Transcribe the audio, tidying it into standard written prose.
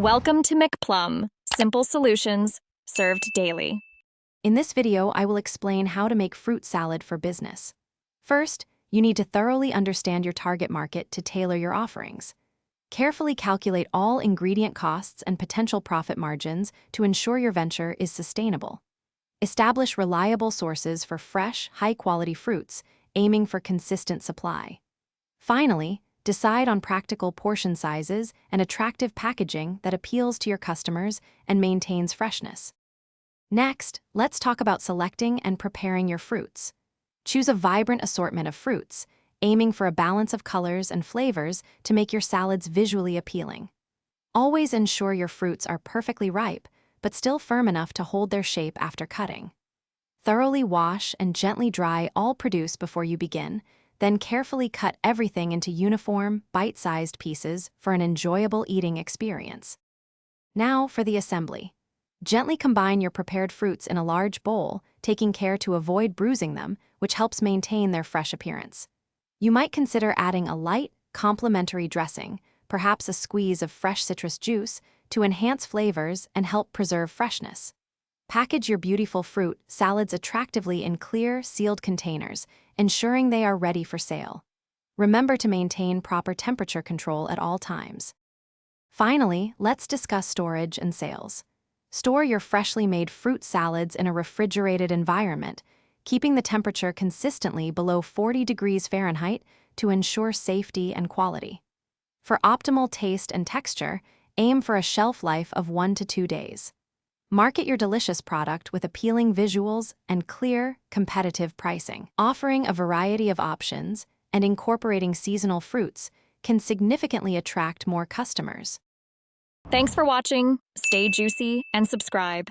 Welcome to McPlum, simple solutions served daily. In this video, I will explain how to make fruit salad for business. First, you need to thoroughly understand your target market to tailor your offerings. Carefully calculate all ingredient costs and potential profit margins to ensure your venture is sustainable. Establish reliable sources for fresh, high-quality fruits, aiming for consistent supply. Finally, decide on practical portion sizes and attractive packaging that appeals to your customers and maintains freshness. Next, let's talk about selecting and preparing your fruits. Choose a vibrant assortment of fruits, aiming for a balance of colors and flavors to make your salads visually appealing. Always ensure your fruits are perfectly ripe, but still firm enough to hold their shape after cutting. Thoroughly wash and gently dry all produce before you begin, then carefully cut everything into uniform, bite-sized pieces for an enjoyable eating experience. Now for the assembly. Gently combine your prepared fruits in a large bowl, taking care to avoid bruising them, which helps maintain their fresh appearance. You might consider adding a light, complementary dressing, perhaps a squeeze of fresh citrus juice, to enhance flavors and help preserve freshness. Package your beautiful fruit salads attractively in clear, sealed containers, ensuring they are ready for sale. Remember to maintain proper temperature control at all times. Finally, let's discuss storage and sales. Store your freshly made fruit salads in a refrigerated environment, keeping the temperature consistently below 40 degrees Fahrenheit to ensure safety and quality. For optimal taste and texture, aim for a shelf life of 1 to 2 days. Market your delicious product with appealing visuals and clear, competitive pricing. Offering a variety of options and incorporating seasonal fruits can significantly attract more customers. Thanks for watching. Stay juicy and subscribe.